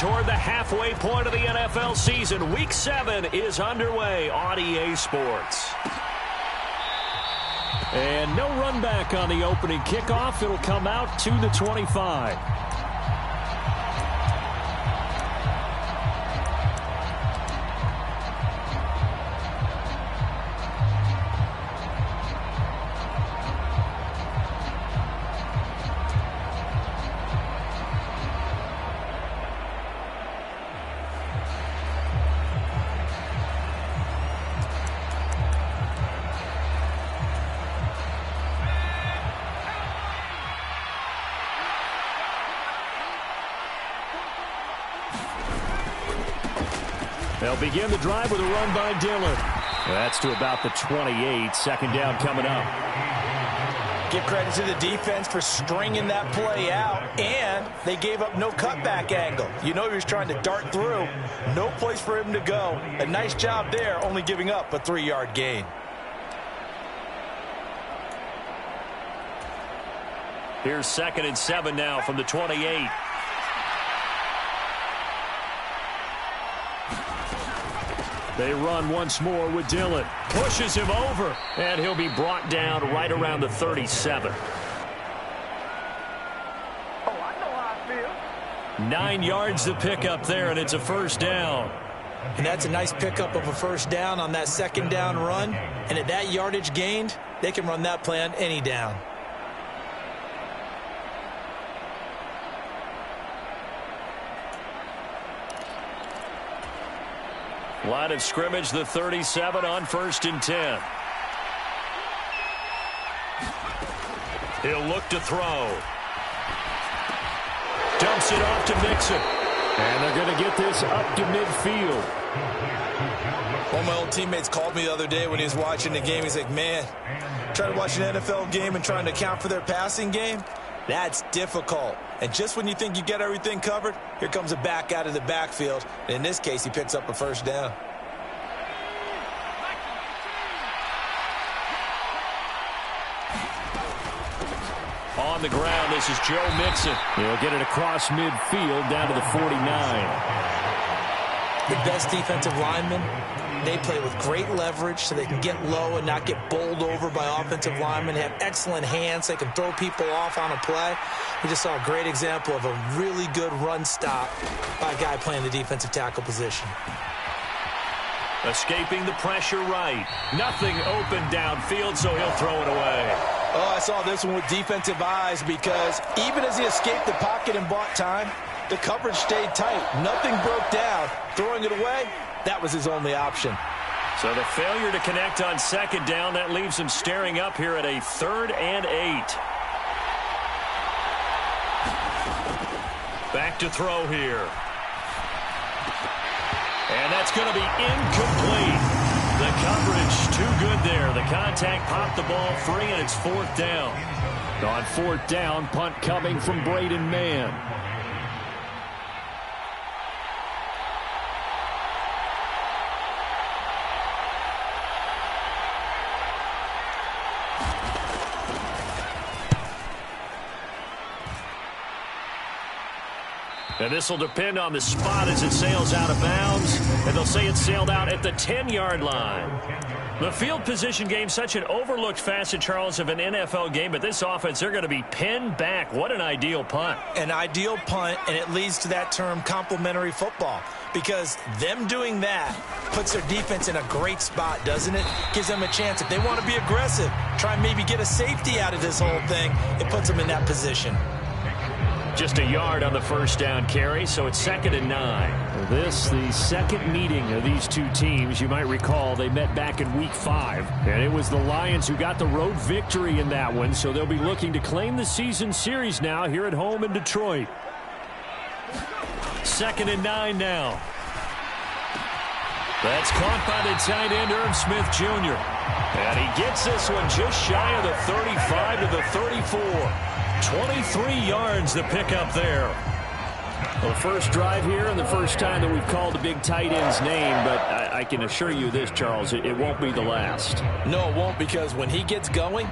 toward the halfway point of the NFL season. Week 7 is underway on EA Sports. And no run back on the opening kickoff. It'll come out to the 25. They'll begin the drive with a run by Dillon. That's to about the 28. Second down coming up. Give credit to the defense for stringing that play out, and they gave up no cutback angle. You know he was trying to dart through. No place for him to go. A nice job there, only giving up a 3-yard gain. Here's 2nd and 7 now from the 28. They run once more with Dillon. Pushes him over, and he'll be brought down right around the 37. Oh, I know how I feel. 9 yards to pick up there, and it's a first down. And that's a nice pickup of a first down on that second down run. And at that yardage gained, they can run that play on any down. Line of scrimmage, the 37 on 1st and 10. He'll look to throw. Dumps it off to Mixon. And they're going to get this up to midfield. One of my old teammates called me the other day when he was watching the game. He's like, man, trying to watch an NFL game and trying to account for their passing game? That's difficult. And just when you think you get everything covered, here comes a back out of the backfield. And in this case, he picks up a first down. On the ground, this is Joe Mixon. He'll get it across midfield down to the 49. The best defensive linemen, they play with great leverage so they can get low and not get bowled over by offensive linemen. They have excellent hands. They can throw people off on a play. We just saw a great example of a really good run stop by a guy playing the defensive tackle position. Escaping the pressure right. Nothing open downfield, so he'll throw it away. Oh, I saw this one with defensive eyes because even as he escaped the pocket and bought time, the coverage stayed tight. Nothing broke down. Throwing it away, that was his only option. So the failure to connect on 2nd down, that leaves him staring up here at a 3rd and 8. Back to throw here. And that's going to be incomplete. The coverage too good there. The contact popped the ball free, and it's 4th down. On 4th down, punt coming from Braden Mann. And this will depend on the spot as it sails out of bounds. And they'll say it sailed out at the 10-yard line. The field position game, such an overlooked facet, Charles, of an NFL game. But this offense, they're going to be pinned back. What an ideal punt. An ideal punt, and it leads to that term complementary football. Because them doing that puts their defense in a great spot, doesn't it? Gives them a chance. If they want to be aggressive, try and maybe get a safety out of this whole thing, it puts them in that position. Just a yard on the first down carry, so it's 2nd and 9. This, the second meeting of these two teams. You might recall they met back in Week 5, and it was the Lions who got the road victory in that one, so they'll be looking to claim the season series now here at home in Detroit. 2nd and 9 now. That's caught by the tight end, Irv Smith Jr. And he gets this one just shy of the 35 to the 34. 23 yards to pick up there. Well, the first drive here and the first time that we've called the big tight end's name, but I can assure you this, Charles, it won't be the last. No, it won't, because when he gets going,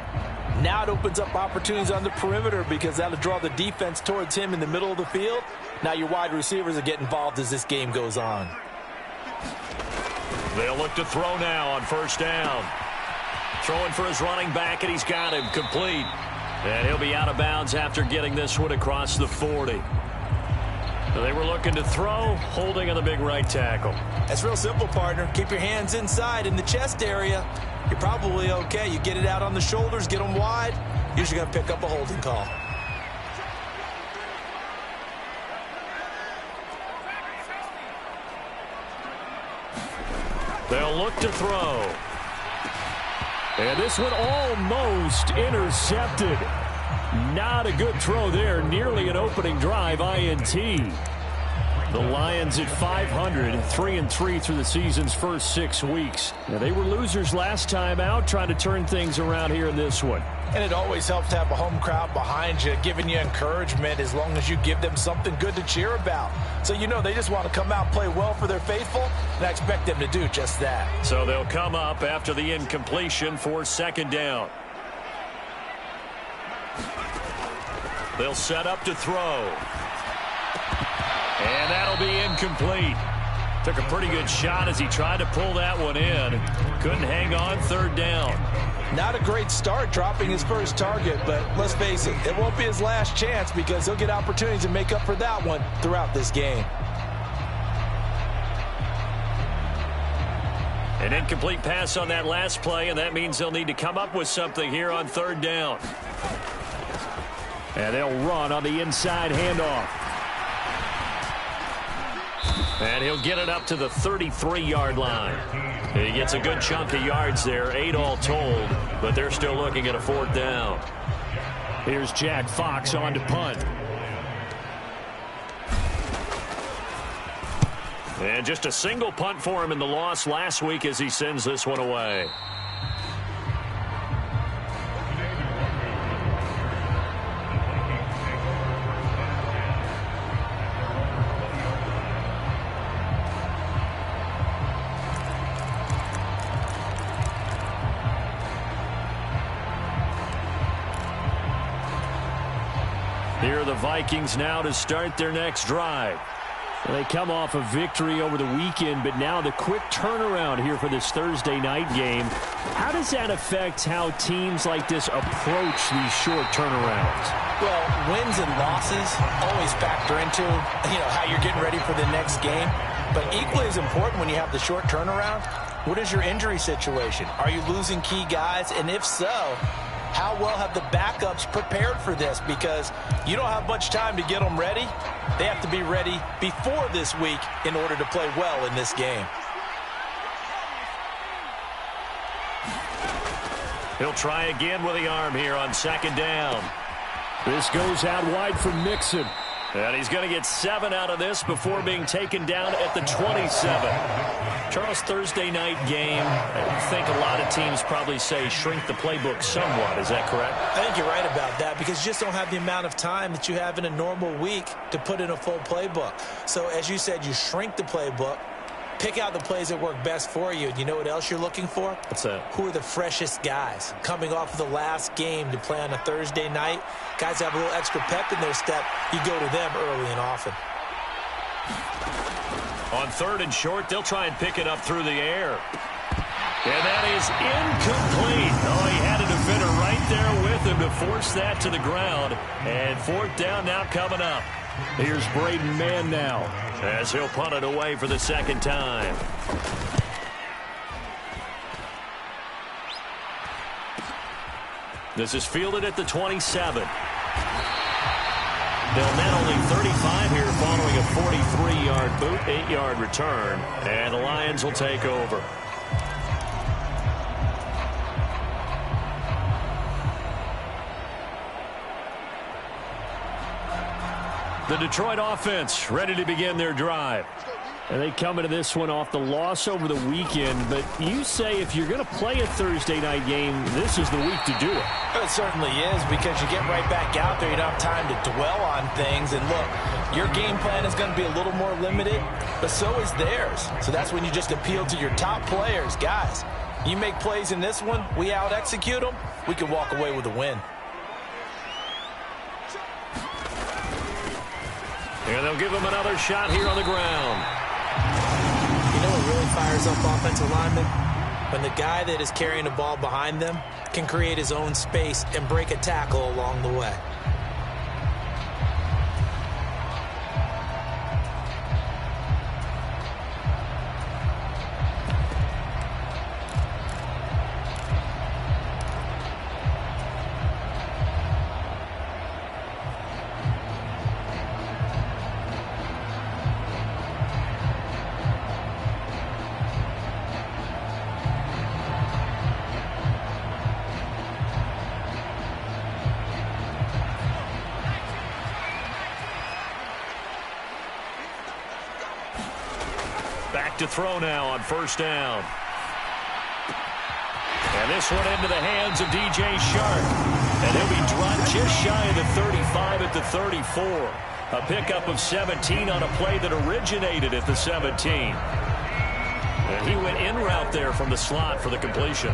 Now it opens up opportunities on the perimeter because that'll draw the defense towards him in the middle of the field. Now your wide receivers will get involved as this game goes on. They'll look to throw now on first down. Throwing for his running back, and he's got him complete. And he'll be out of bounds after getting this one across the 40. They were looking to throw, holding on the big right tackle. That's real simple, partner. Keep your hands inside in the chest area. You're probably okay. You get it out on the shoulders, get them wide. Usually going to pick up a holding call. They'll look to throw. And this one almost intercepted. Not a good throw there. Nearly an opening drive, INT. The Lions at 500, 3-3 through the season's first 6 weeks. Now, they were losers last time out, trying to turn things around here in this one. And it always helps to have a home crowd behind you, giving you encouragement as long as you give them something good to cheer about. So you know they just want to come out and play well for their faithful, and I expect them to do just that. So they'll come up after the incompletion for second down. They'll set up to throw. And that'll be incomplete. Took a pretty good shot as he tried to pull that one in. Couldn't hang on third down. Not a great start dropping his first target, but let's face it, it won't be his last chance because he'll get opportunities to make up for that one throughout this game. An incomplete pass on that last play, and that means they'll need to come up with something here on third down. And they'll run on the inside handoff. And he'll get it up to the 33-yard line. He gets a good chunk of yards there, 8 all told, but they're still looking at a fourth down. Here's Jack Fox on to punt. And just a single punt for him in the loss last week as he sends this one away. Here are the Vikings now to start their next drive. Well, they come off a victory over the weekend, but now the quick turnaround here for this Thursday night game. How does that affect how teams like this approach these short turnarounds? Well, wins and losses always factor into, how you're getting ready for the next game. But equally as important when you have the short turnaround, what is your injury situation? Are you losing key guys? And if so, how well have the backups prepared for this? Because you don't have much time to get them ready. They have to be ready before this week in order to play well in this game. He'll try again with the arm here on second down. This goes out wide for Mixon. And he's going to get 7 out of this before being taken down at the 27. Charles, Thursday night game, I think a lot of teams probably say shrink the playbook somewhat. Is that correct? I think you're right about that because you just don't have the amount of time that you have in a normal week to put in a full playbook. So as you said, you shrink the playbook, pick out the plays that work best for you. And you know what else you're looking for? What's that? Who are the freshest guys coming off of the last game to play on a Thursday night? Guys have a little extra pep in their step. You go to them early and often. On third and short, they'll try and pick it up through the air. And that is incomplete. Oh, he had a defender right there with him to force that to the ground. And fourth down now coming up. Here's Braden Mann now as he'll punt it away for the second time. This is fielded at the 27. They'll net only 35 here following a 43-yard boot, 8-yard return. And the Lions will take over. The Detroit offense ready to begin their drive. And they come into this one off the loss over the weekend. But you say if you're going to play a Thursday night game, this is the week to do it. It certainly is because you get right back out there. You don't have time to dwell on things. And look, your game plan is going to be a little more limited, but so is theirs. So that's when you just appeal to your top players. Guys, You make plays in this one, we out-execute them, we can walk away with a win. And they'll give him another shot here on the ground. You know what really fires up offensive linemen? When the guy that is carrying the ball behind them can create his own space and break a tackle along the way. Back to throw now on first down. And this one into the hands of DJ Shark. And he'll be dropped just shy of the 35 at the 34. A pickup of 17 on a play that originated at the 17. And he went in route there from the slot for the completion.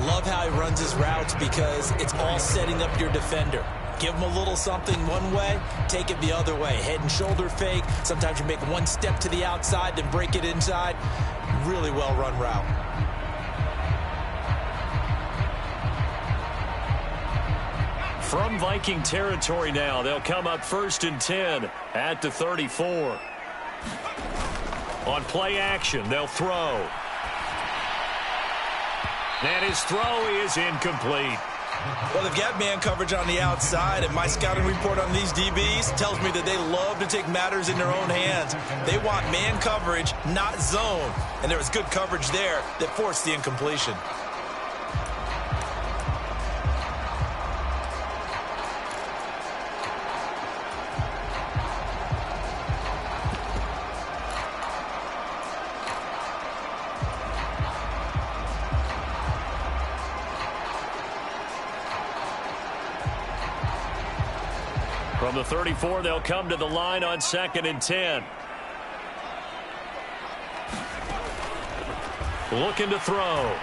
Love how he runs his routes because it's all setting up your defender. Give him a little something one way, take it the other way. Head and shoulder fake. Sometimes you make one step to the outside, then break it inside. Really well run route. From Viking territory now, they'll come up 1st and 10 at the 34. On play action, they'll throw. And his throw is incomplete. Well, they've got man coverage on the outside, and my scouting report on these DBs tells me that they love to take matters in their own hands. They want man coverage, not zone. And there was good coverage there that forced the incompletion. From the 34, they'll come to the line on 2nd and 10. Looking to throw.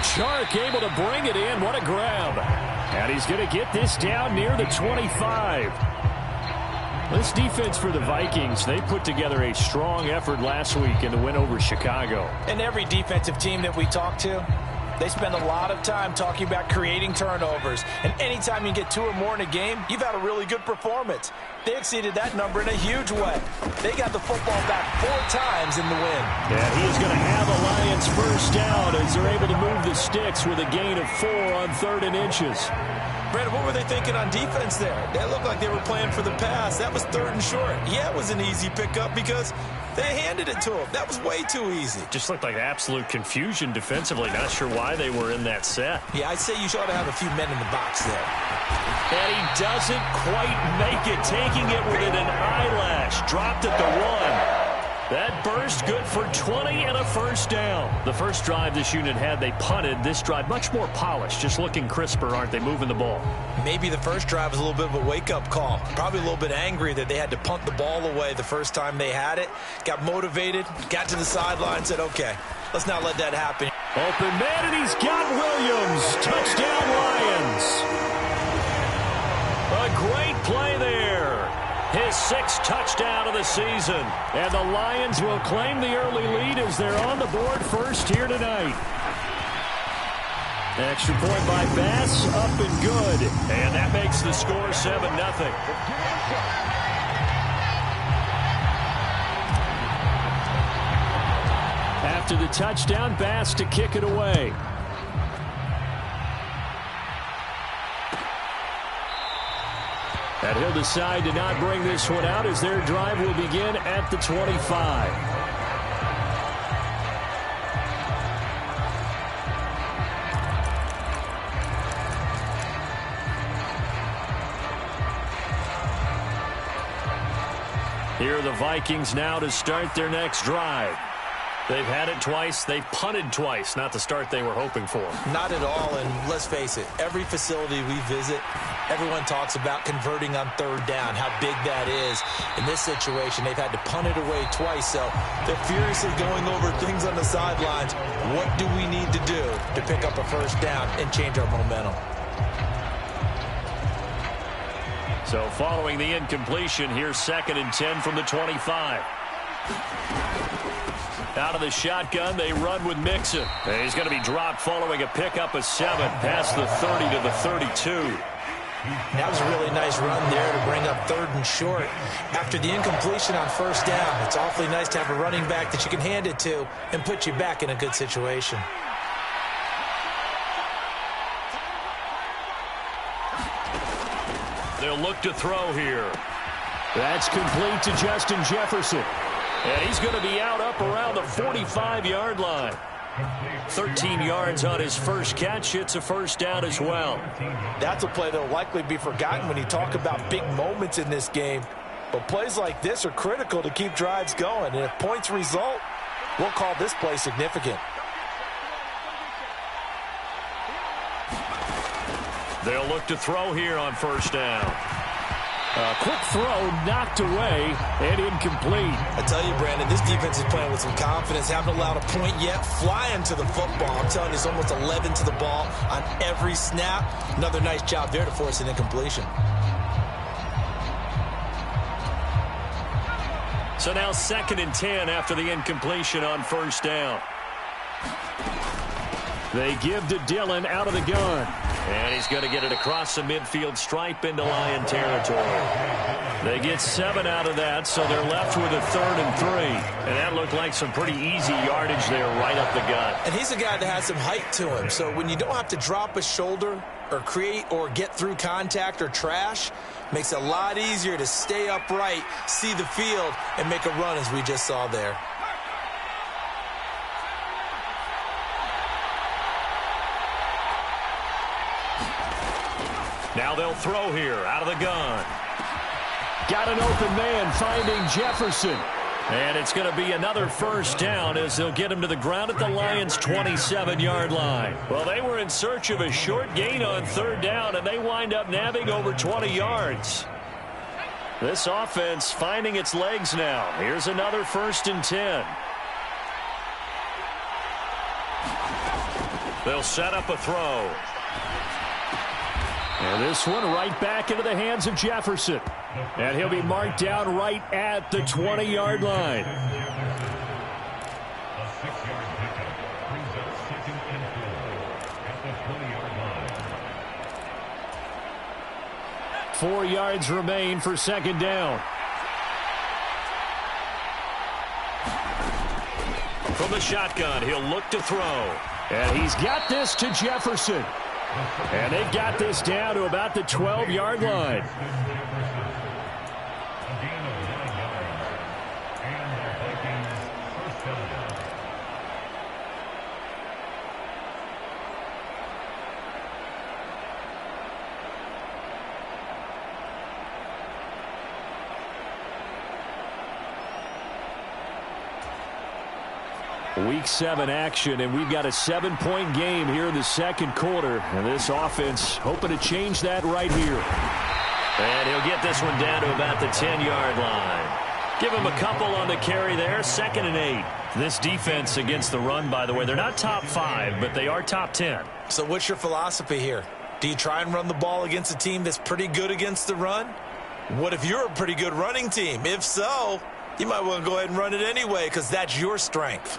Shark able to bring it in. What a grab. And he's going to get this down near the 25. This defense for the Vikings, they put together a strong effort last week in the win over Chicago. And every defensive team that we talk to, they spend a lot of time talking about creating turnovers. And anytime you get 2 or more in a game, you've had a really good performance. They exceeded that number in a huge way. They got the football back 4 times in the win. And he is going to have a Lions first down as they're able to move the sticks with a gain of 4 on 3rd and inches. Brandon, what were they thinking on defense there? They looked like they were playing for the pass. That was 3rd and short. Yeah, it was an easy pickup because they handed it to him. That was way too easy. Just looked like absolute confusion defensively. Not sure why they were in that set. Yeah, I'd say you ought to have a few men in the box there. And he doesn't quite make it, taking it within an eyelash. Dropped at the 1. That burst good for 20 and a first down. The first drive this unit had, they punted. This drive much more polished, just looking crisper, aren't they, moving the ball? Maybe the first drive was a little bit of a wake-up call. Probably a little bit angry that they had to punt the ball away the first time they had it. Got motivated, got to the sideline, said, okay, let's not let that happen. Open man, and he's got Williams. Touchdown, Lions. A great play there. His 6th touchdown of the season. And the Lions will claim the early lead as they're on the board first here tonight. Extra point by Bass, up and good. And that makes the score 7-0. After the touchdown, Bass to kick it away. And he'll decide to not bring this one out as their drive will begin at the 25. Here are the Vikings now to start their next drive. They've had it twice. They've punted twice. Not the start they were hoping for. Not at all, and let's face it, every facility we visit, everyone talks about converting on third down, how big that is. In this situation, they've had to punt it away twice, so they're furiously going over things on the sidelines. What do we need to do to pick up a first down and change our momentum? So following the incompletion, here's 2nd and 10 from the 25. Out of the shotgun, they run with Mixon. And he's going to be dropped following a pickup of 7 past the 30 to the 32. That was a really nice run there to bring up 3rd and short. After the incompletion on first down, it's awfully nice to have a running back that you can hand it to and put you back in a good situation. They'll look to throw here. That's complete to Justin Jefferson. And he's going to be out up around the 45-yard line. 13 yards on his first catch. It's a first down as well. That's a play that will likely be forgotten when you talk about big moments in this game. But plays like this are critical to keep drives going. And if points result, we'll call this play significant. They'll look to throw here on first down. A quick throw knocked away and incomplete. I tell you, Brandon, this defense is playing with some confidence. Haven't allowed a point yet. Flying to the football. I'm telling you, it's almost 11 to the ball on every snap. Another nice job there to force an incompletion. So now 2nd and 10 after the incompletion on first down. They give to Dillon out of the gun. And he's going to get it across the midfield stripe into Lion territory. They get 7 out of that, so they're left with a 3rd and 3. And that looked like some pretty easy yardage there right up the gut. And he's a guy that has some height to him. So when you don't have to drop a shoulder or create or get through contact or trash, makes it a lot easier to stay upright, see the field, and make a run as we just saw there. Now they'll throw here out of the gun. Got an open man finding Jefferson. And it's going to be another first down as they'll get him to the ground at the Lions' 27-yard line. Well, they were in search of a short gain on 3rd down, and they wind up nabbing over 20 yards. This offense finding its legs now. Here's another 1st and 10. They'll set up a throw. And this one right back into the hands of Jefferson. And he'll be marked down right at the 20-yard line. Four yards remain for 2nd down. From the shotgun, he'll look to throw. And he's got this to Jefferson. And they got this down to about the 12-yard line. Week 7 action, and we've got a 7-point game here in the 2nd quarter. And this offense hoping to change that right here. And he'll get this one down to about the 10-yard line. Give him a couple on the carry there, 2nd and 8. This defense against the run, by the way, they're not top 5, but they are top 10. So what's your philosophy here? Do you try and run the ball against a team that's pretty good against the run? What if you're a pretty good running team? If so, you might want to go ahead and run it anyway because that's your strength.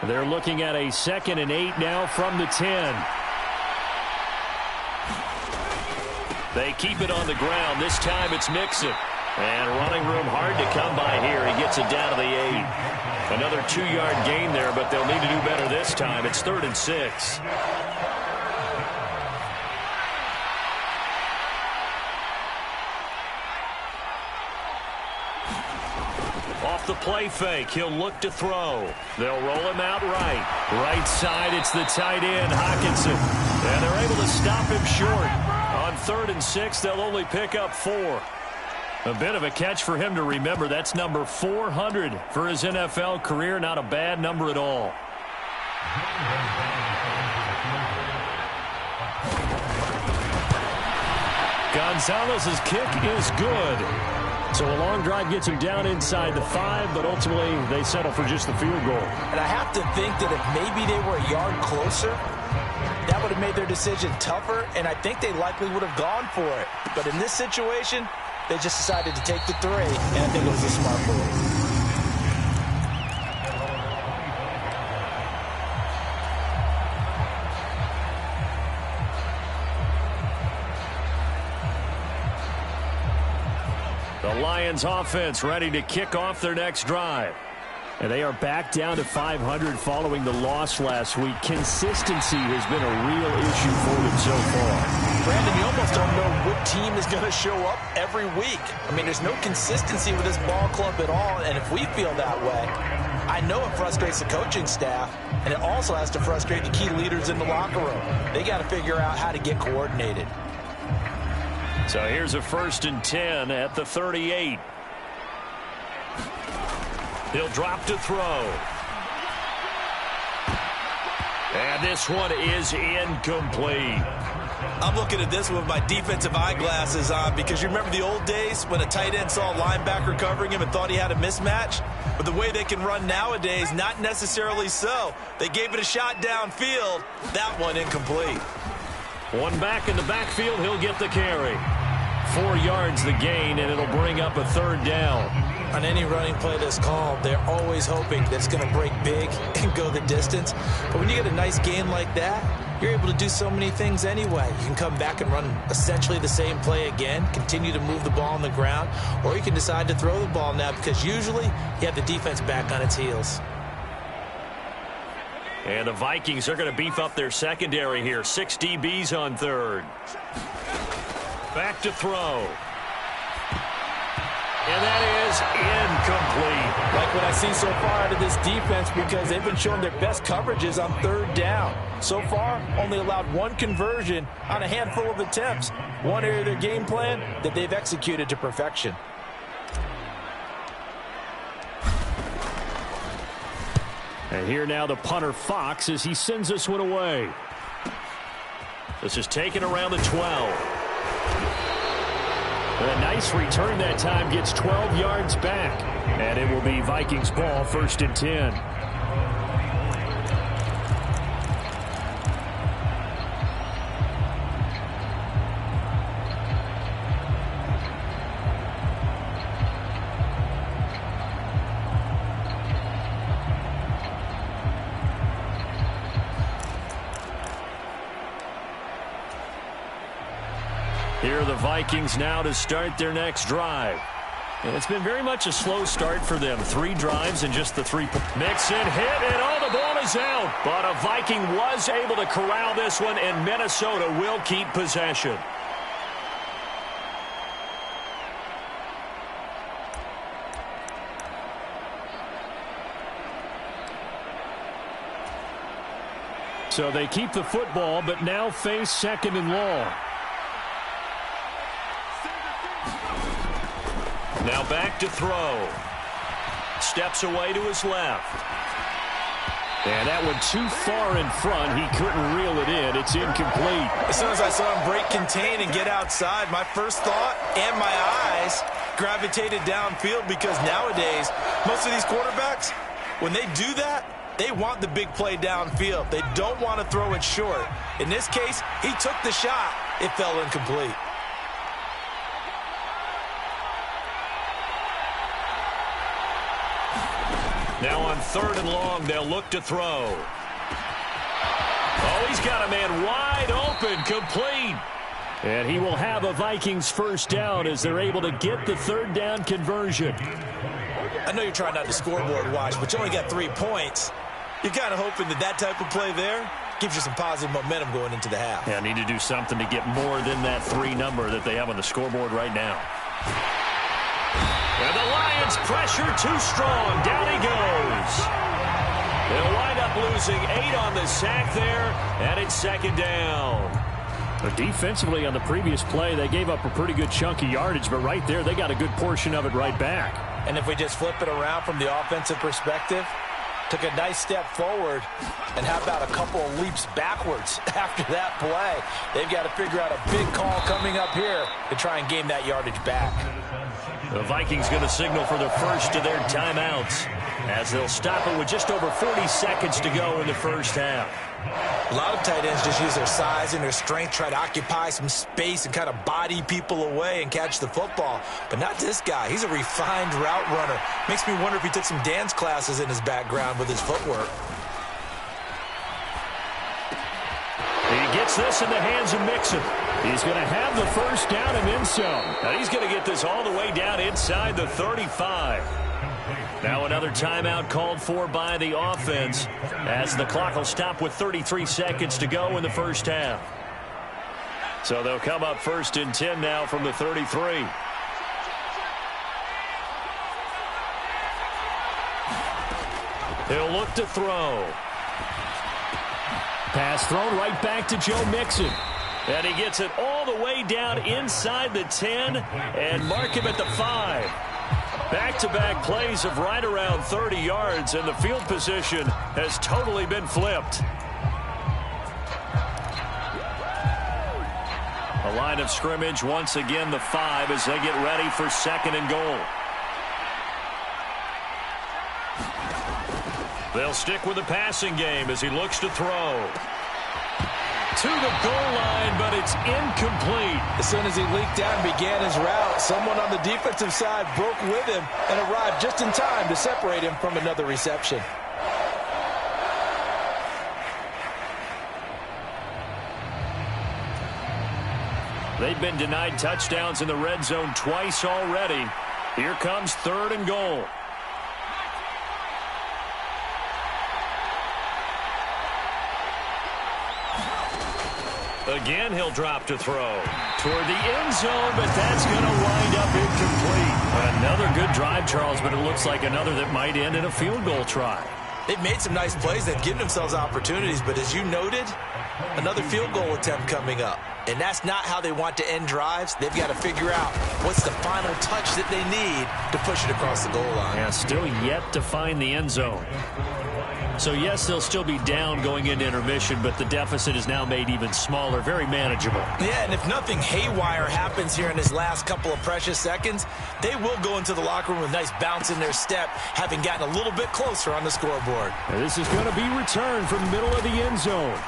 They're looking at a 2nd and 8 now from the 10. They keep it on the ground. This time it's Mixon. And running room hard to come by here. He gets it down to the 8. Another 2-yard gain there, but they'll need to do better this time. It's 3rd and 6. Off the play fake, he'll look to throw. They'll roll him out right. Right side, it's the tight end, Hockenson. And they're able to stop him short. On 3rd and 6, they'll only pick up 4. A bit of a catch for him to remember. That's number 400 for his NFL career. Not a bad number at all. Gonzalez's kick is good. So a long drive gets him down inside the 5, but ultimately they settle for just the field goal. And I have to think that if maybe they were a yard closer, that would have made their decision tougher, and I think they likely would have gone for it. But in this situation, they just decided to take the 3, and I think it was a smart move. The Lions offense ready to kick off their next drive. And they are back down to 500 following the loss last week. Consistency has been a real issue for them so far. Brandon, you almost don't know what team is going to show up every week. I mean, there's no consistency with this ball club at all, and if we feel that way, I know it frustrates the coaching staff, and it also has to frustrate the key leaders in the locker room. They got to figure out how to get coordinated. So here's a 1st and 10 at the 38. He'll drop to throw. And this one is incomplete. I'm looking at this with my defensive eyeglasses on because you remember the old days when a tight end saw a linebacker covering him and thought he had a mismatch? But the way they can run nowadays, not necessarily so. They gave it a shot downfield. That one incomplete. One back in the backfield. He'll get the carry. 4 yards the gain, and it'll bring up a 3rd down. On any running play that's called, they're always hoping that it's going to break big and go the distance. But when you get a nice gain like that, you're able to do so many things anyway. You can come back and run essentially the same play again, continue to move the ball on the ground, or you can decide to throw the ball now because usually you have the defense back on its heels. And the Vikings are going to beef up their secondary here. 6 DBs on 3rd. Back to throw. And that is incomplete. Like what I see so far out of this defense because they've been showing their best coverages on 3rd down. So far, only allowed 1 conversion on a handful of attempts. One area of their game plan that they've executed to perfection. And here now the punter Fox as he sends this one away. This is taken around the 12. A nice return that time, gets 12 yards back. And it will be Vikings ball, 1st and 10. Here are the Vikings now to start their next drive. And it's been very much a slow start for them. 3 drives and just the 3. Mixon hit, and oh, the ball is out. But a Viking was able to corral this one, and Minnesota will keep possession. So they keep the football, but now face 2nd and long. Now back to throw. Steps away to his left. And that one too far in front. He couldn't reel it in. It's incomplete. As soon as I saw him break contain and get outside, my first thought and my eyes gravitated downfield because nowadays, most of these quarterbacks, when they do that, they want the big play downfield. They don't want to throw it short. In this case, he took the shot. It fell incomplete. Now on 3rd and long, they'll look to throw. Oh, he's got a man wide open, complete. And he will have a Vikings 1st down as they're able to get the 3rd down conversion. I know you're trying not to scoreboard watch, but you only got 3 points. You're kind of hoping that that type of play there gives you some positive momentum going into the half. Yeah, need to do something to get more than that 3 number that they have on the scoreboard right now. And the Lions pressure too strong. Down he goes. They'll wind up losing 8 on the sack there, and it's 2nd down. Defensively on the previous play, they gave up a pretty good chunk of yardage, but right there, they got a good portion of it right back. And if we just flip it around from the offensive perspective, took a nice step forward, and how about a couple of leaps backwards after that play? They've got to figure out a big call coming up here to try and gain that yardage back. The Vikings going to signal for the first of their timeouts as they'll stop it with just over 40 seconds to go in the first half. A lot of tight ends just use their size and their strength, try to occupy some space and kind of body people away and catch the football. But not this guy. He's a refined route runner. Makes me wonder if he took some dance classes in his background with his footwork. He gets this in the hands of Mixon. He's going to have the first down and then some. Now he's going to get this all the way down inside the 35. Now another timeout called for by the offense as the clock will stop with 33 seconds to go in the first half. So they'll come up first and 10 now from the 33. He'll look to throw. Pass thrown right back to Joe Mixon. And he gets it all the way down inside the 10 and mark him at the 5. Back-to-back plays of right around 30 yards, and the field position has totally been flipped. A line of scrimmage, once again the 5 as they get ready for second and goal. They'll stick with the passing game as he looks to throw. To the goal line, but it's incomplete. As soon as he leaked out and began his route, someone on the defensive side broke with him and arrived just in time to separate him from another reception. They've been denied touchdowns in the red zone twice already. Here comes third and goal. Again, he'll drop to throw toward the end zone, but that's going to wind up incomplete. Another good drive, Charles, but it looks like another that might end in a field goal try. They've made some nice plays. They've given themselves opportunities, but as you noted, another field goal attempt coming up. And that's not how they want to end drives. They've got to figure out what's the final touch that they need to push it across the goal line. Yeah, still yet to find the end zone. So, yes, they'll still be down going into intermission, but the deficit is now made even smaller, very manageable. Yeah, and if nothing haywire happens here in his last couple of precious seconds, they will go into the locker room with a nice bounce in their step, having gotten a little bit closer on the scoreboard. And this is going to be returned from the middle of the end zone.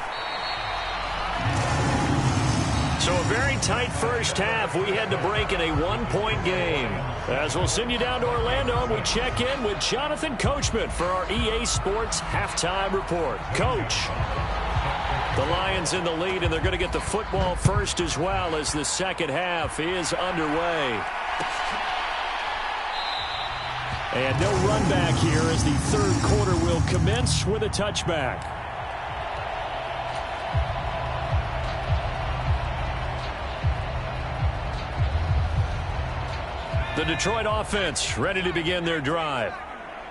So a very tight first half. We had to break in a one-point game. As we'll send you down to Orlando, and we check in with Jonathan Coachman for our EA Sports Halftime Report. Coach, the Lions in the lead, and they're going to get the football first as well as the second half is underway. And no run back here as the third quarter will commence with a touchback. The Detroit offense ready to begin their drive.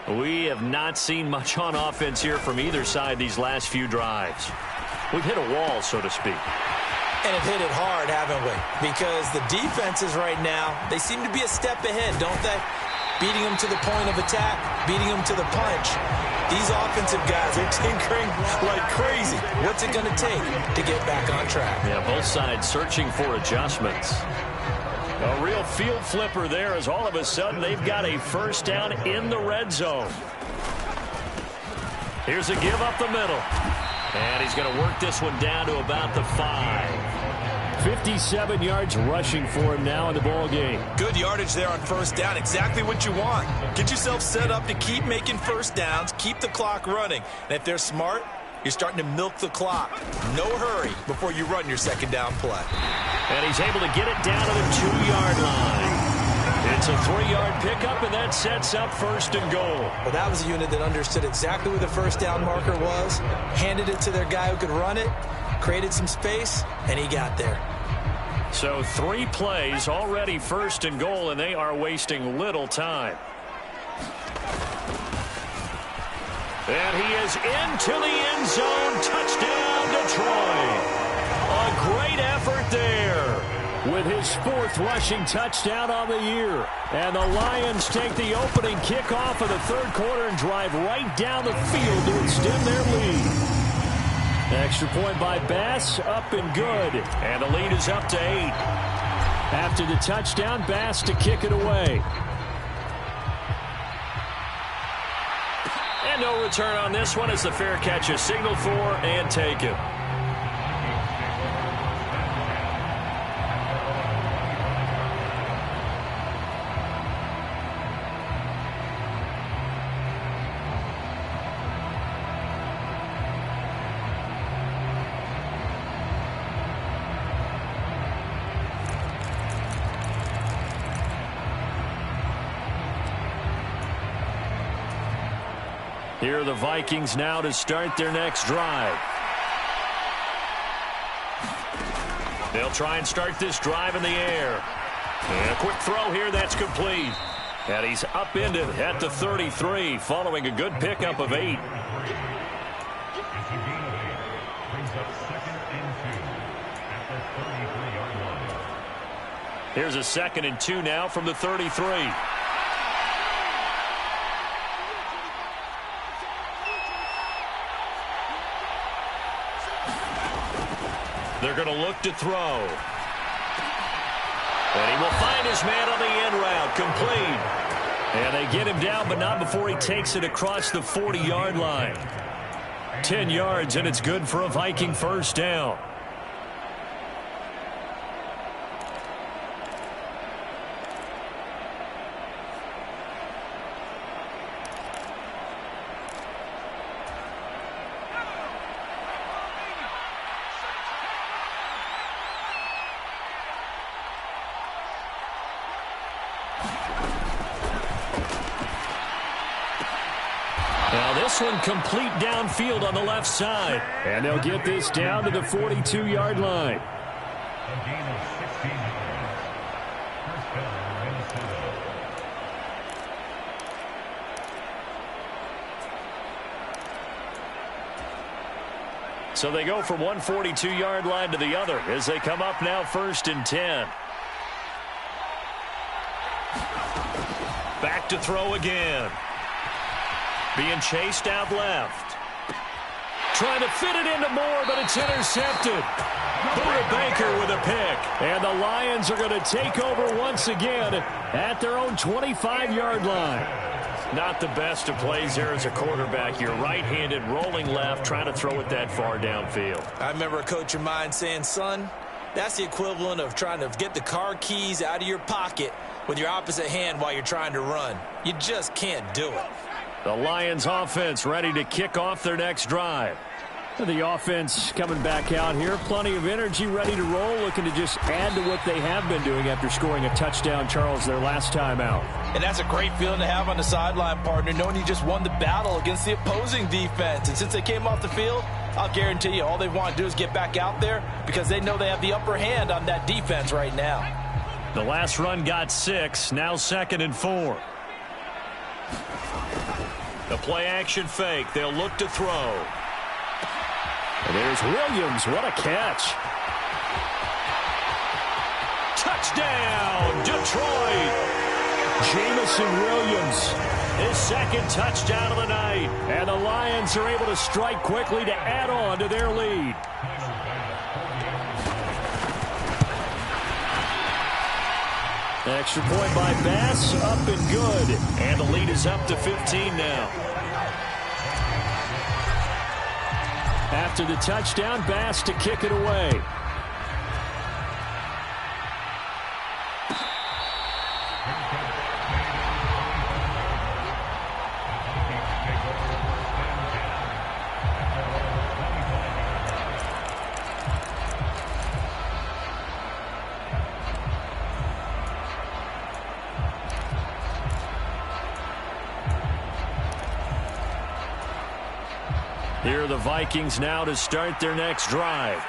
We have not seen much on offense here from either side these last few drives. We've hit a wall, so to speak. And have hit it hard, haven't we? Because the defenses right now, they seem to be a step ahead, don't they? Beating them to the point of attack, beating them to the punch. These offensive guys are tinkering like crazy. What's it going to take to get back on track? Yeah, both sides searching for adjustments. A real field flipper there as all of a sudden they've got a first down in the red zone. Here's a give up the middle. And he's going to work this one down to about the 5. 57 yards rushing for him now in the ball game. Good yardage there on first down. Exactly what you want. Get yourself set up to keep making first downs, keep the clock running. And if they're smart, you're starting to milk the clock. No hurry before you run your second down play. And he's able to get it down to the 2-yard line. It's a 3-yard pickup, and that sets up first and goal. Well, that was a unit that understood exactly where the first down marker was, handed it to their guy who could run it, created some space, and he got there. So 3 plays already first and goal, and they are wasting little time. And he is into the end zone. Touchdown, Detroit. A great effort there with his fourth rushing touchdown on the year. And the Lions take the opening kickoff of the third quarter and drive right down the field to extend their lead. Extra point by Bass, up and good. And the lead is up to 8. After the touchdown, Bass to kick it away. And no return on this one as the fair catch is signaled for and taken. Here are the Vikings now to start their next drive. They'll try and start this drive in the air. And a quick throw here that's complete. And he's upended at the 33 following a good pickup of 8. Here's a 2nd and 2 now from the 33. They're going to look to throw. And he will find his man on the end route, complete. And they get him down, but not before he takes it across the 40-yard line. 10 yards, and it's good for a Viking first down. Now this one complete downfield on the left side. And they'll get this down to the 42-yard line. So they go from one 42-yard line to the other as they come up now 1st and 10. Back to throw again. Being chased out left. Trying to fit it into Moore, but it's intercepted. Buda Baker with a pick. And the Lions are going to take over once again at their own 25-yard line. Not the best of plays there as a quarterback. You're right-handed, rolling left, trying to throw it that far downfield. I remember a coach of mine saying, son, that's the equivalent of trying to get the car keys out of your pocket with your opposite hand while you're trying to run. You just can't do it. The Lions offense ready to kick off their next drive. The offense coming back out here. Plenty of energy, ready to roll, looking to just add to what they have been doing after scoring a touchdown, Charles, their last time out. And that's a great feeling to have on the sideline, partner, knowing you just won the battle against the opposing defense. And since they came off the field, I'll guarantee you all they want to do is get back out there because they know they have the upper hand on that defense right now. The last run got 6, now 2nd and 4. The play-action fake. They'll look to throw. And there's Williams. What a catch. Touchdown, Detroit. Jamison Williams, his 2nd touchdown of the night. And the Lions are able to strike quickly to add on to their lead. Extra point by Bass, up and good. And the lead is up to 15 now. After the touchdown, Bass to kick it away. Here are the Vikings now to start their next drive.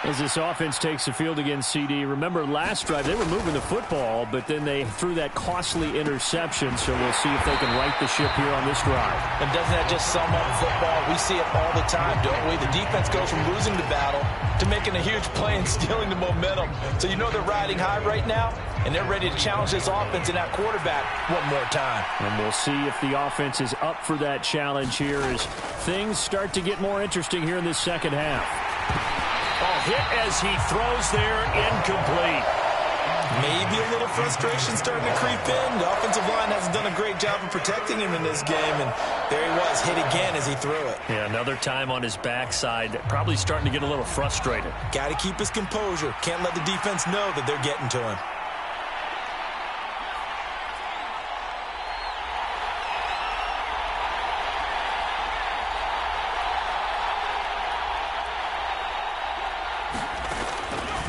As this offense takes the field against CD, remember last drive they were moving the football, but then they threw that costly interception, so we'll see if they can right the ship here on this drive. And doesn't that just sum up football? We see it all the time, don't we? The defense goes from losing the battle to making a huge play and stealing the momentum. So you know they're riding high right now, and they're ready to challenge this offense and that quarterback one more time. And we'll see if the offense is up for that challenge here as things start to get more interesting here in this second half. Hit as he throws there, incomplete. Maybe a little frustration starting to creep in. The offensive line hasn't done a great job of protecting him in this game, and there he was, hit again as he threw it. Yeah, another time on his backside, probably starting to get a little frustrated. Got to keep his composure. Can't let the defense know that they're getting to him.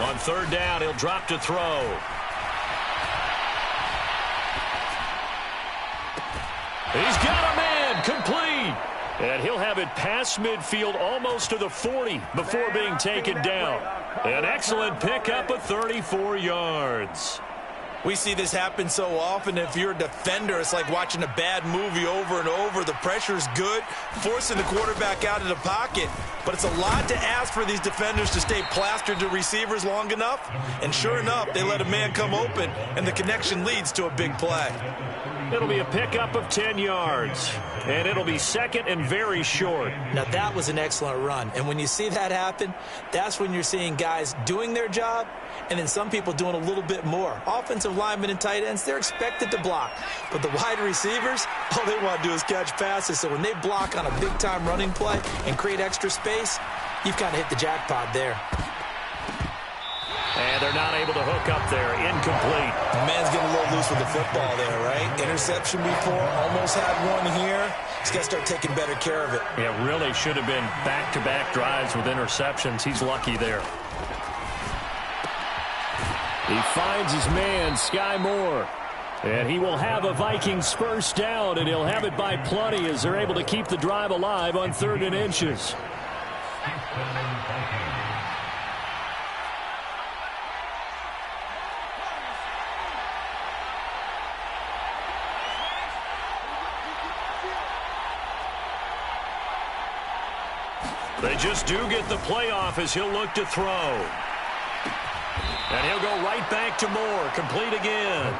On third down, he'll drop to throw. He's got a man, complete. And he'll have it past midfield almost to the 40 before being taken down. An excellent pickup of 34 yards. We see this happen so often. If you're a defender, it's like watching a bad movie over and over. The pressure's good, forcing the quarterback out of the pocket. But it's a lot to ask for these defenders to stay plastered to receivers long enough. And sure enough, they let a man come open, and the connection leads to a big play. It'll be a pickup of 10 yards, and it'll be second and very short. Now, that was an excellent run. And when you see that happen, that's when you're seeing guys doing their job and then some people doing a little bit more. Offensive linemen and tight ends, they're expected to block. But the wide receivers, all they want to do is catch passes. So when they block on a big-time running play and create extra space, you've kind of hit the jackpot there. And they're not able to hook up there. Incomplete. The man's getting a little loose with the football there, right? Interception before, almost had one here. He's got to start taking better care of it. Yeah, really should have been back-to-back drives with interceptions. He's lucky there. He finds his man, Sky Moore. And he will have a Vikings first down, and he'll have it by plenty as they're able to keep the drive alive on 3rd and inches. They just do get the playoff as he'll look to throw. And he'll go right back to Moore, complete again.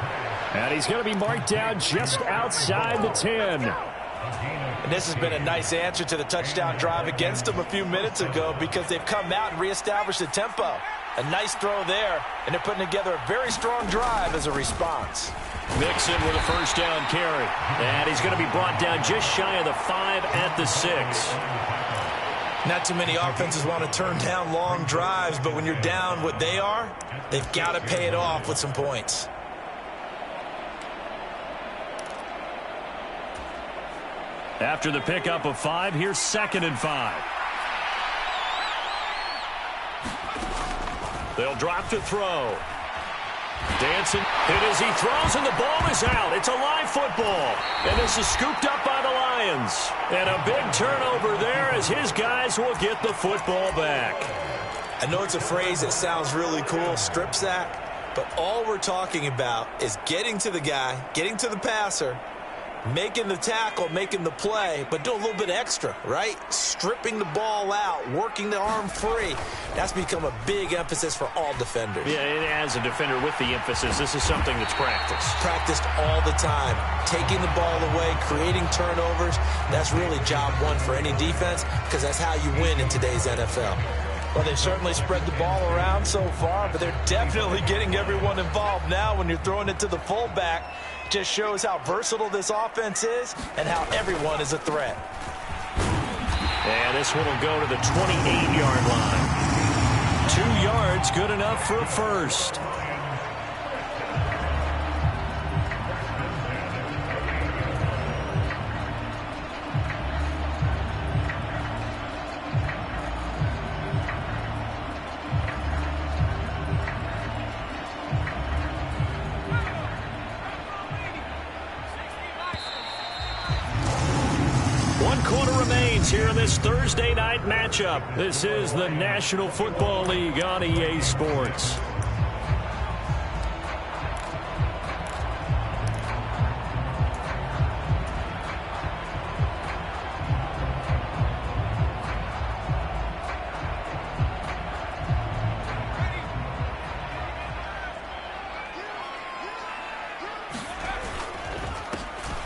And he's going to be marked down just outside the 10. And this has been a nice answer to the touchdown drive against them a few minutes ago because they've come out and reestablished the tempo. A nice throw there, and they're putting together a very strong drive as a response. Mixon with a first down carry. And he's going to be brought down just shy of the 5 at the 6. Not too many offenses want to turn down long drives, but when you're down what they are, they've got to pay it off with some points. After the pickup of 5, here's 2nd and 5. They'll drop to throw. Dancing. Hit as he throws, and the ball is out. It's a live football. And this is scooped up by the Lions. And a big turnover there as his guys will get the football back. I know it's a phrase that sounds really cool, strip sack, but all we're talking about is getting to the guy, getting to the passer, making the tackle, making the play, but do a little bit extra, right? Stripping the ball out, working the arm free. That's become a big emphasis for all defenders. Yeah, and as a defender with the emphasis, this is something that's practiced. Practiced all the time. Taking the ball away, creating turnovers, that's really job one for any defense because that's how you win in today's NFL. Well, they've certainly spread the ball around so far, but they're definitely getting everyone involved now when you're throwing it to the fullback. Just shows how versatile this offense is and how everyone is a threat. And this one will go to the 28-yard line. 2 yards, good enough for a first. quarter remains here in this Thursday night matchup. This is the National Football League on EA Sports.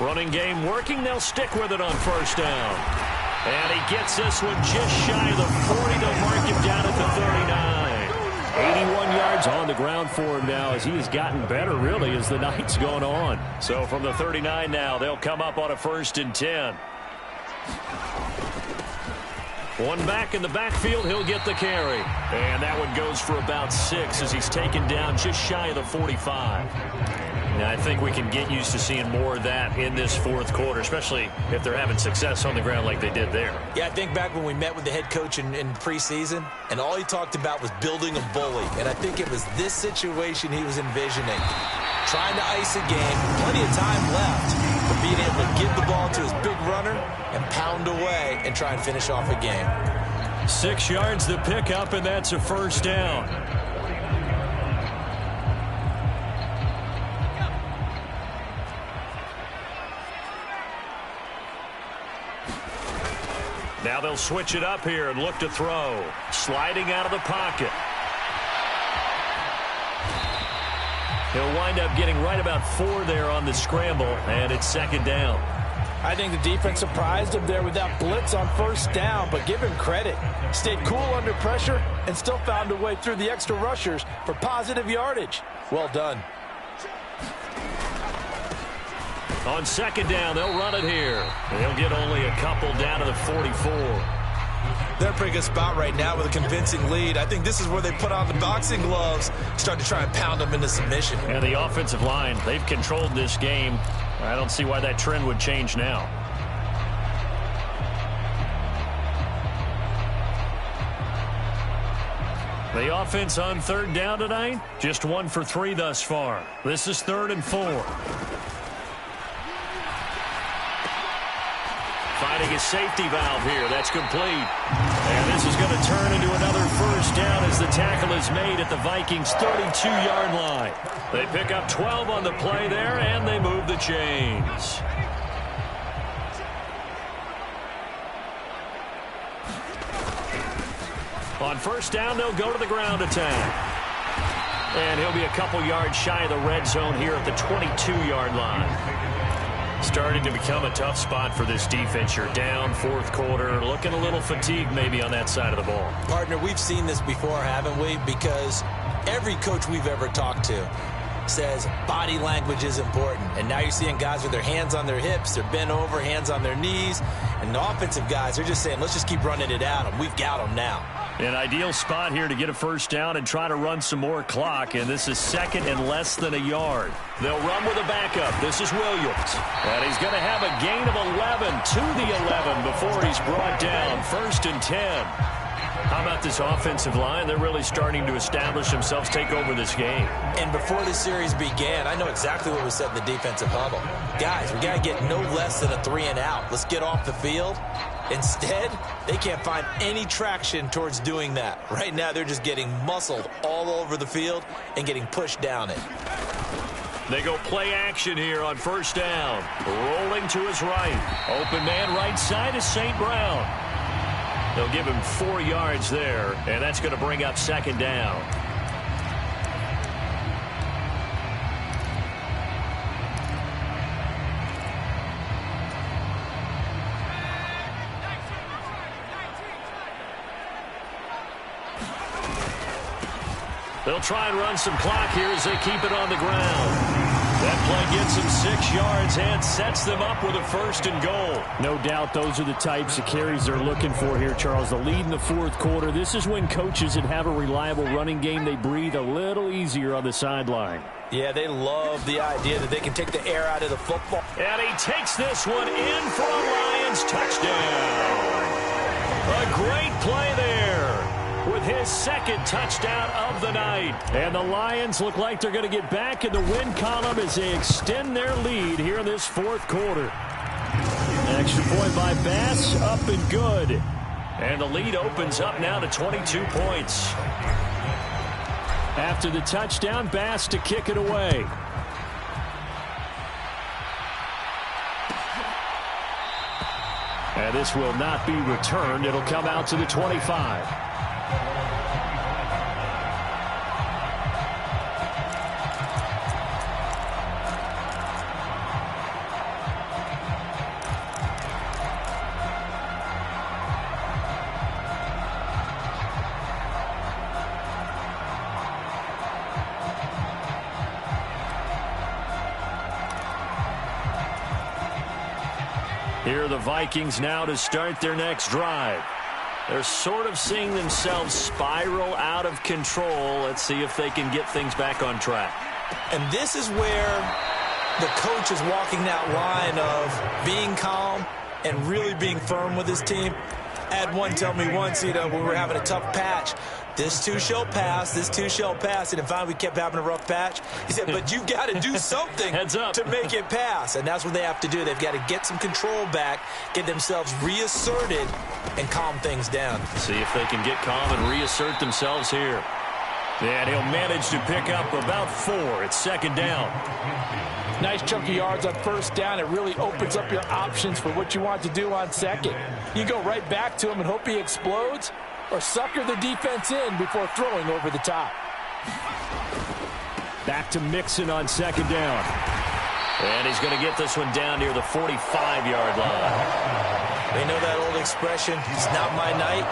Running game working. They'll stick with it on first down. And he gets this one just shy of the 40. They'll mark him down at the 39. 81 yards on the ground for him now as he has gotten better, really, as the night's gone on. So from the 39 now, they'll come up on a 1st and 10. One back in the backfield, he'll get the carry. And that one goes for about 6 as he's taken down just shy of the 45. Now, I think we can get used to seeing more of that in this fourth quarter, especially if they're having success on the ground like they did there. Yeah, I think back when we met with the head coach in preseason, and all he talked about was building a bully. And I think it was this situation he was envisioning. Trying to ice a game, plenty of time left, but being able to give the ball to his big runner and pound away and try and finish off a game. 6 yards to pick up, and that's a first down. Now they'll switch it up here and look to throw. Sliding out of the pocket. He'll wind up getting right about 4 there on the scramble, and it's 2nd down. I think the defense surprised him there with that blitz on first down, but give him credit. Stayed cool under pressure and still found a way through the extra rushers for positive yardage. Well done. On 2nd down, they'll run it here. They'll get only a couple down to the 44. They're in a pretty good spot right now with a convincing lead. I think this is where they put on the boxing gloves, start to try and pound them into submission. And the offensive line, they've controlled this game. I don't see why that trend would change now. The offense on 3rd down tonight, just 1 for 3 thus far. This is 3rd and 4. Finding his safety valve here. That's complete. And this is going to turn into another first down as the tackle is made at the Vikings' 32-yard line. They pick up 12 on the play there, and they move the chains. On first down, they'll go to the ground attack. And he'll be a couple yards shy of the red zone here at the 22-yard line. Starting to become a tough spot for this defense. You're down 4th quarter, looking a little fatigued maybe on that side of the ball. Partner, we've seen this before, haven't we? Because every coach we've ever talked to says body language is important. And now you're seeing guys with their hands on their hips, they're bent over, hands on their knees. And the offensive guys, they're just saying, let's just keep running it at them. We've got them now. An ideal spot here to get a first down and try to run some more clock, and this is 2nd and less than a yard. They'll run with a backup. This is Williams. And he's going to have a gain of 11 to the 11 before he's brought down. 1st and 10. How about this offensive line? They're really starting to establish themselves, take over this game. And before the series began, I know exactly what was said in the defensive huddle. Guys, we got to get no less than a 3 and out. Let's get off the field. Instead, they can't find any traction towards doing that. Right now, they're just getting muscled all over the field and getting pushed down it. They go play action here on first down. Rolling to his right. Open man right side is St. Brown. They'll give him 4 yards there, and that's going to bring up 2nd down. They'll try and run some clock here as they keep it on the ground. That play gets them 6 yards and sets them up with a 1st and goal. No doubt those are the types of carries they're looking for here, Charles. The lead in the 4th quarter. This is when coaches that have a reliable running game, they breathe a little easier on the sideline. Yeah, they love the idea that they can take the air out of the football. And he takes this one in for a Lions touchdown. A great play there with his 2nd touchdown of the night. And the Lions look like they're going to get back in the win column as they extend their lead here in this 4th quarter. Extra point by Bass, up and good. And the lead opens up now to 22 points. After the touchdown, Bass to kick it away. And this will not be returned. It'll come out to the 25. Here are the Vikings now to start their next drive. They're sort of seeing themselves spiral out of control. Let's see if they can get things back on track. And this is where the coach is walking that line of being calm and really being firm with his team. I had one tell me once, when we were having a tough patch, this too shall pass, this too shall pass. And finally we kept having a rough patch. He said, but you've got to do something to make it pass. And that's what they have to do. They've got to get some control back, get themselves reasserted, and calm things down. See if they can get calm and reassert themselves here. And he'll manage to pick up about 4. It's second down. Nice chunk of yards on first down. It really opens up your options for what you want to do on second. You go right back to him and hope he explodes, or sucker the defense in before throwing over the top. Back to Mixon on second down. And he's going to get this one down near the 45-yard line. They know that old expression, it's not my night.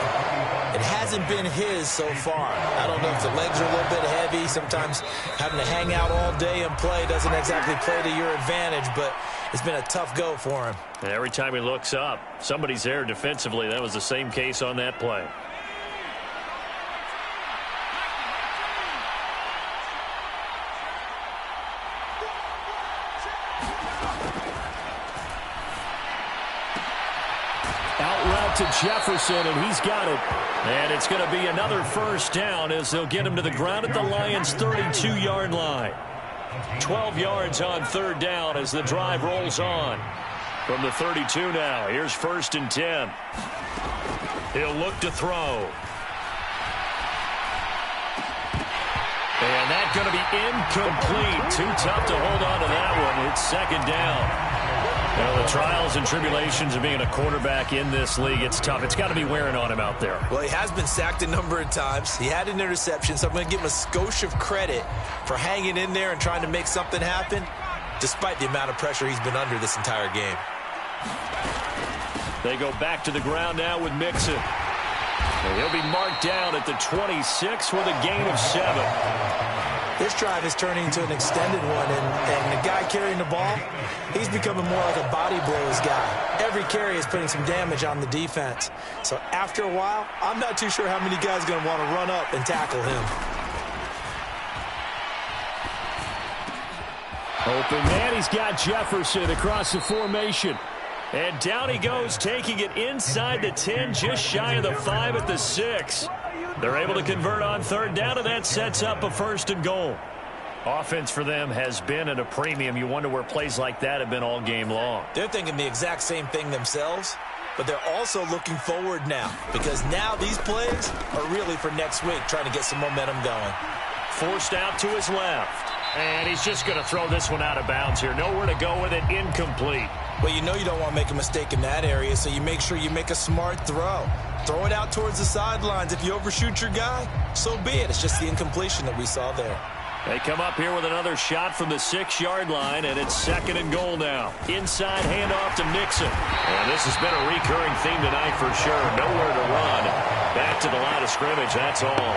It hasn't been his so far. I don't know if the legs are a little bit heavy. Sometimes having to hang out all day and play doesn't exactly play to your advantage, but it's been a tough go for him. And every time he looks up, somebody's there defensively. That was the same case on that play. To Jefferson, and he's got it. And it's going to be another first down as they'll get him to the ground at the Lions' 32-yard line. 12 yards on third down as the drive rolls on. From the 32 now, here's 1st and 10. He'll look to throw. And that's going to be incomplete. Too tough to hold on to that one. It's second down. Well, the trials and tribulations of being a quarterback in this league, it's tough. It's got to be wearing on him out there. Well, he has been sacked a number of times. He had an interception, so I'm going to give him a skosh of credit for hanging in there and trying to make something happen, despite the amount of pressure he's been under this entire game. They go back to the ground now with Mixon. And he'll be marked down at the 26 with a gain of 7. This drive is turning into an extended one, and the guy carrying the ball, he's becoming more like a body blows guy. Every carry is putting some damage on the defense. So after a while, I'm not too sure how many guys are going to want to run up and tackle him. Open man, he's got Jefferson across the formation. And down he goes, taking it inside the 10, just shy of the 5 at the 6. They're able to convert on third down, and that sets up a 1st and goal. Offense for them has been at a premium. You wonder where plays like that have been all game long. They're thinking the exact same thing themselves, but they're also looking forward now, because now these plays are really for next week, trying to get some momentum going. Forced out to his left. And he's just going to throw this one out of bounds here. Nowhere to go with it. Incomplete. Well, you know you don't want to make a mistake in that area, so you make sure you make a smart throw. Throw it out towards the sidelines. If you overshoot your guy, so be it. It's just the incompletion that we saw there. They come up here with another shot from the 6-yard line, and it's 2nd and goal now. Inside handoff to Mixon. And this has been a recurring theme tonight for sure. Nowhere to run. Back to the line of scrimmage, that's all.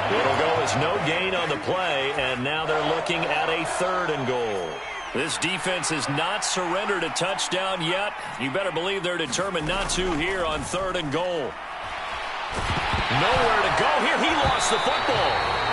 It'll go as no gain on the play, and now they're looking at a 3rd and goal. This defense has not surrendered a touchdown yet. You better believe they're determined not to here on 3rd and goal. Nowhere to go here. He lost the football.